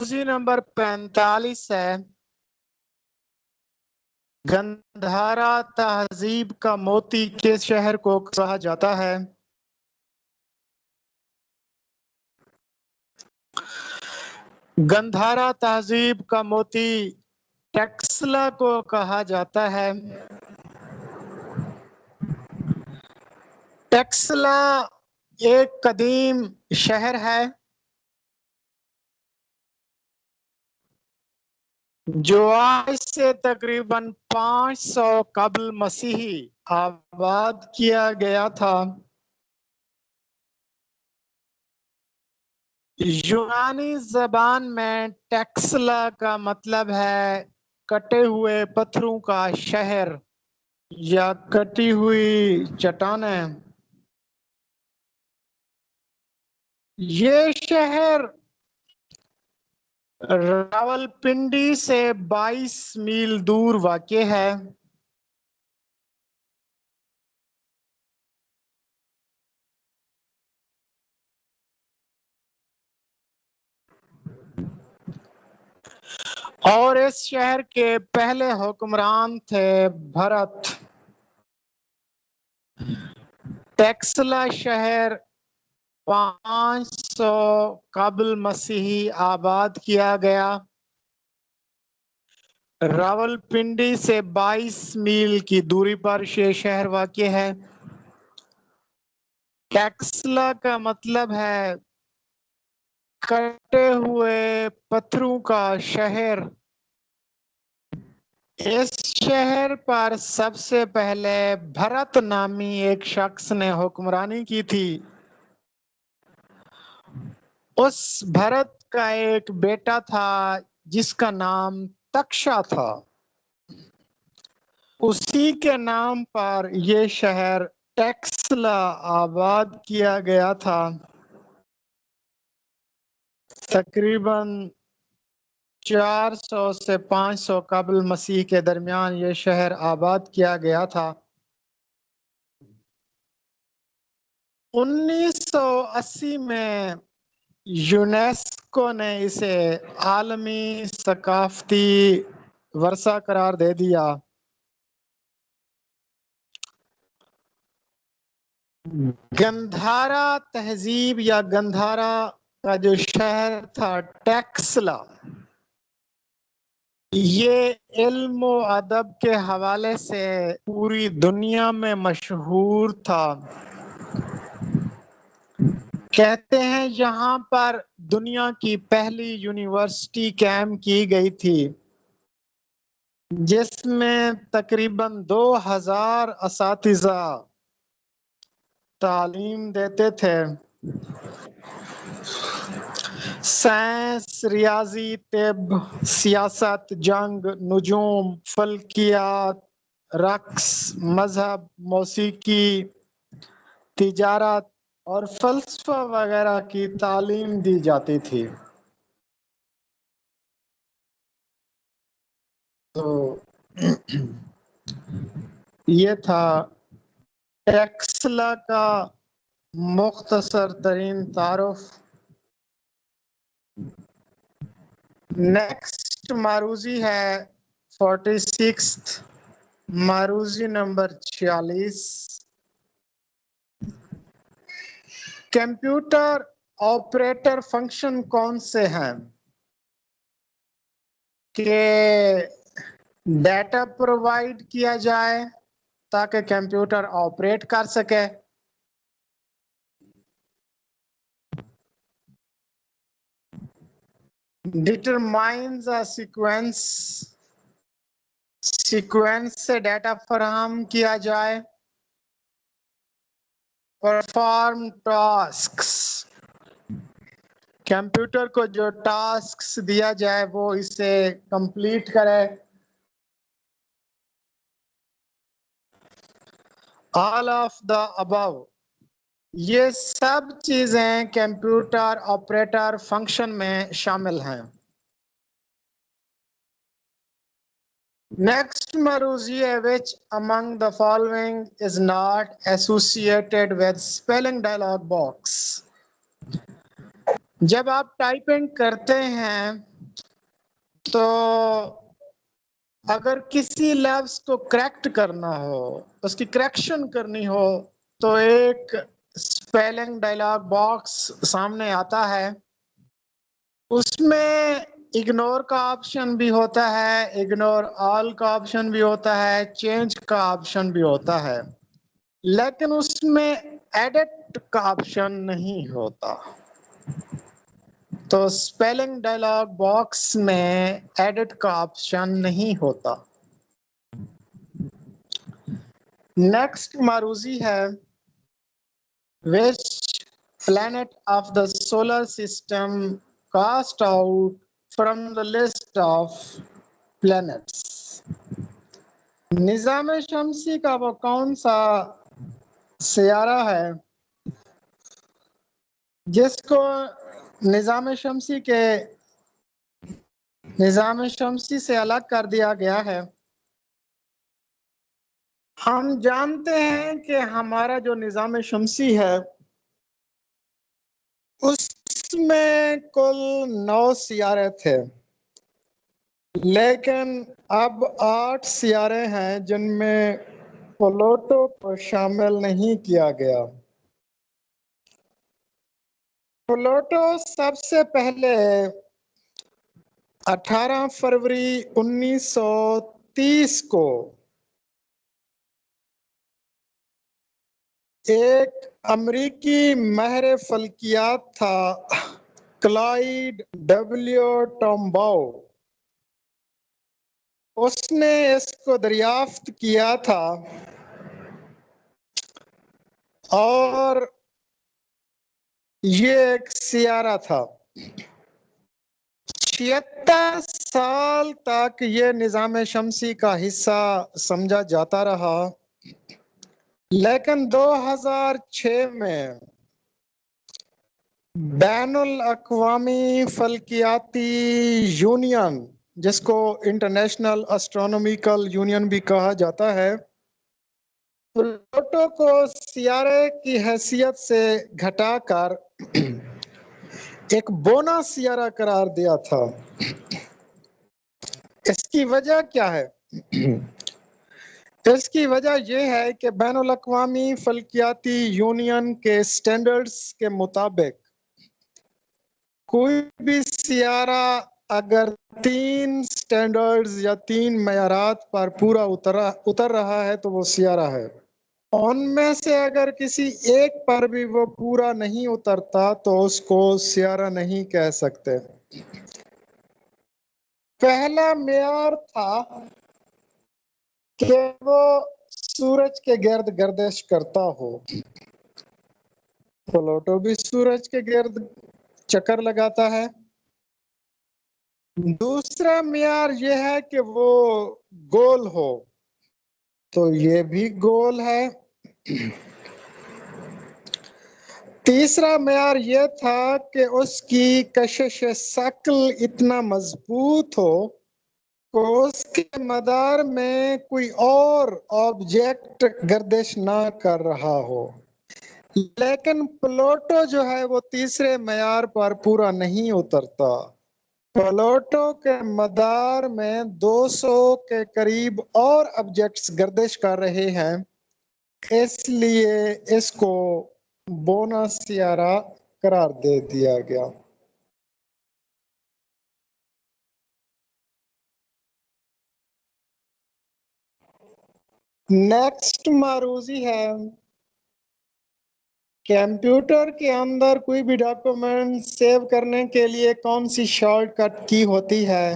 موضوع نمبر 45 ہے گندھارا تہذیب کا موتی کس شہر کو کہا جاتا ہے؟ گندھارا تہذیب کا موتی ٹیکسلا کو کہا جاتا ہے۔ ٹیکسلا ایک قدیم شہر ہے جو آج سے تقریباً 500 قبل مسیحی آباد کیا گیا تھا۔ یونانی زبان میں ٹیکسلا کا مطلب ہے کٹے ہوئے پتھروں کا شہر یا کٹی ہوئی چٹانیں۔ یہ شہر راولپنڈی سے 22 میل دور واقع ہے۔ اور اس شہر کے پہلے حکمران تھے بھرت۔ ٹیکسلا شہر 500 قبل مسیحی آباد کیا گیا۔ راولپنڈی سے 22 میل کی دوری پر یہ شہر واقع ہے۔ ٹیکسلا کا مطلب ہے کٹے ہوئے پتھروں کا شہر۔ اس شہر پر سب سے پہلے بھرت نامی ایک شخص نے حکمرانی کی تھی۔ اس بھرت کا ایک بیٹا تھا جس کا نام تکشا تھا۔ اسی کے نام پر یہ شہر ٹیکسلا آباد کیا گیا تھا۔ تقریباً 400 سے 500 قبل مسیح کے درمیان یہ شہر آباد کیا گیا تھا۔ 1980 میں یونیسکو نے اسے عالمی ثقافتی ورثہ قرار دے دیا۔ گندھارا تہذیب یا گندھارا کا جو شہر تھا ٹیکسلا، یہ علم و ادب کے حوالے سے پوری دنیا میں مشہور تھا۔ کہتے ہیں یہاں پر دنیا کی پہلی یونیورسٹی قائم کی گئی تھی جس میں تقریباً 2000 اساتذہ تعلیم دیتے تھے۔ سائنس، ریاضی، طب، سیاست، جنگ، نجوم، فلکیات، رقص، مذہب، موسیقی، تجارت اور فلسفہ وغیرہ کی تعلیم دی جاتی تھی۔ تو یہ تھا ٹیکسلا کا مختصر ترین تعارف۔ نیکسٹ معروضی ہے 46 معروضی نمبر 46۔ کمپیوٹر آپریٹر فنکشن کون سے ہیں؟ کہ ڈیٹا پرووائڈ کیا جائے تاکہ کمپیوٹر آپریٹ کر سکے، ڈیٹرمائنز اے سیکوینس سے ڈیٹا فراہم کیا جائے، پرفارم ٹاسکس، کمپیوٹر کو جو ٹاسکس دیا جائے وہ اسے کمپلیٹ کرے۔ آل آف دا ابو، یہ سب چیزیں کمپیوٹر آپریٹر فنکشن میں شامل ہیں۔ نیکسٹ معروضی ہے which among the following is not associated with spelling dialog box؟ جب آپ ٹائپنگ کرتے ہیں تو اگر کسی لفظ کو کریکٹ کرنا ہو، اس کی کریکشن کرنی ہو، تو ایک اسپیلنگ ڈائلاگ باکس سامنے آتا ہے. اس میں اگنور کا آپشن بھی ہوتا ہے، اگنور آل کا آپشن بھی ہوتا ہے، چینج کا آپشن بھی ہوتا ہے، لیکن اس میں ایڈٹ کا آپشن نہیں ہوتا. تو اسپیلنگ ڈائلاگ باکس میں ایڈٹ کا آپشن نہیں ہوتا. نیکسٹ معروضی ہے which planet of the solar system cast out from the list of planets. نظام شمسی کا وہ کون سا سیارہ ہے جس کو نظام شمسی سے الگ کر دیا گیا ہے؟ ہم جانتے ہیں کہ ہمارا جو نظام شمسی ہے اس میں کل 9 سیارے تھے، لیکن اب 8 سیارے ہیں جن میں پلوٹو کو شامل نہیں کیا گیا. پلوٹو سب سے پہلے 18 فروری 1930 کو ایک امریکی ماہر فلکیات تھا کلائیڈ ڈبلیو ٹامباؤ، اس نے اس کو دریافت کیا تھا اور یہ ایک سیارہ تھا. 76 سال تک یہ نظام شمسی کا حصہ سمجھا جاتا رہا، لیکن 2006 میں بین الاقوامی فلکیاتی یونین، جس کو انٹرنیشنل اسٹرونومیکل یونین بھی کہا جاتا ہے، پلوٹو کو سیارے کی حیثیت سے گھٹا کر ایک بونا سیارہ قرار دیا تھا. اس کی وجہ کیا ہے؟ اس کی وجہ یہ ہے کہ بین الاقوامی فلکیاتی یونین کے سٹینڈرڈز کے مطابق کوئی بھی سیارہ اگر 3 سٹینڈرڈز یا 3 معیارات پر پورا اتر رہا ہے تو وہ سیارہ ہے. ان میں سے اگر کسی ایک پر بھی وہ پورا نہیں اترتا تو اس کو سیارہ نہیں کہہ سکتے. پہلا معیار تھا کہ وہ سورج کے گرد گردش کرتا ہو. پلوٹو بھی سورج کے گرد چکر لگاتا ہے. دوسرا معیار یہ ہے کہ وہ گول ہو، تو یہ بھی گول ہے. تیسرا معیار یہ تھا کہ اس کی کشش ثقل اتنا مضبوط ہو کہ اس کے مدار میں کوئی اور آبجیکٹ گردش نہ کر رہا ہو. لیکن پلوٹو جو ہے وہ تیسرے معیار پر پورا نہیں اترتا. پلوٹو کے مدار میں 200 کے قریب اور آبجیکٹس گردش کر رہے ہیں، اس لیے اس کو بونا سیارہ قرار دے دیا گیا. نیکسٹ معروضی ہے کمپیوٹر کے اندر کوئی بھی ڈاکومنٹ سیو کرنے کے لیے کون سی شارٹ کٹ کی ہوتی ہے؟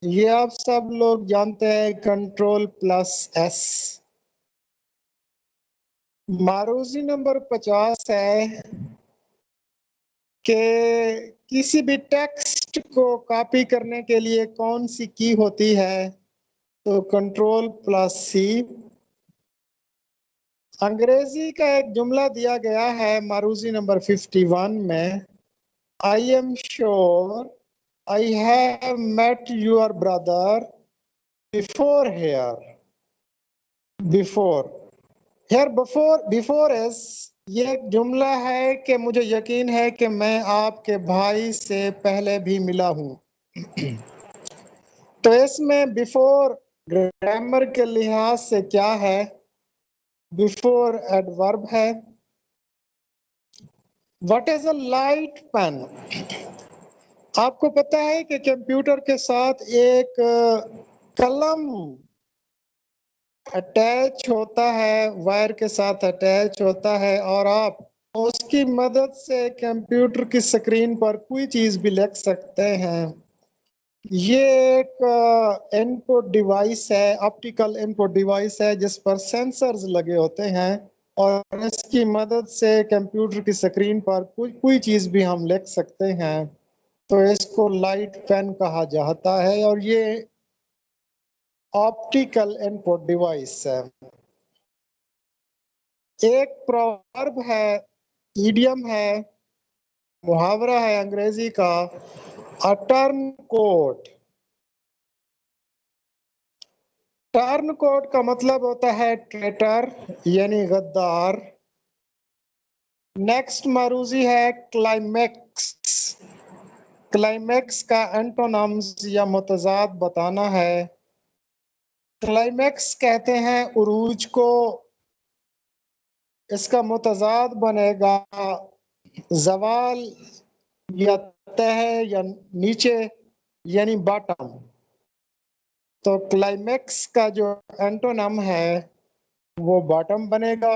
یہ آپ سب لوگ جانتے ہیں، Ctrl+S. معروضی نمبر 50 ہے کہ کسی بھی ٹیکسٹ کو کاپی کرنے کے لیے کون سی کی ہوتی ہے؟ تو Ctrl+C. انگریزی کا ایک جملہ دیا گیا ہے معروضی نمبر 51 میں، I am sure I have met your brother before here. Before is یہ ایک جملہ ہے کہ مجھے یقین ہے کہ میں آپ کے بھائی سے پہلے بھی ملا ہوں. تو اس میں بیفور گرامر کے لحاظ سے کیا ہے؟ بیفور ایڈورب ہے. What is a light pen? آپ کو پتا ہے کہ کمپیوٹر کے ساتھ ایک قلم اٹیچ ہوتا ہے، وائر کے ساتھ اٹیچ ہوتا ہے، اور آپ اس کی مدد سے کمپیوٹر کی سکرین پر کوئی چیز بھی لکھ سکتے ہیں. یہ ایک ان پٹ ڈیوائس ہے، آپٹیکل ان پٹ ڈیوائس ہے جس پر سینسرز لگے ہوتے ہیں، اور اس کی مدد سے کمپیوٹر کی سکرین پر کوئی چیز بھی ہم لکھ سکتے ہیں. تو اس کو لائٹ پین کہا جاتا ہے، اور یہ آپٹیکل ان پٹ ڈیوائس ہے. ایک پروورب ہے، ایڈیم ہے، محاورہ ہے انگریزی کا، ٹرن کوٹ. ٹرن کوٹ کا مطلب ہوتا ہے ٹریٹر یعنی غدار. نیکسٹ معروضی ہے کلائمیکس. کلائمیکس کا اینٹونمز یا متضاد بتانا ہے. کلائمیکس کہتے ہیں عروج کو، اس کا متضاد بنے گا زوال یا تہ یا نیچے یعنی باٹم. تو کلائمیکس کا جو اینٹونم ہے وہ باٹم بنے گا.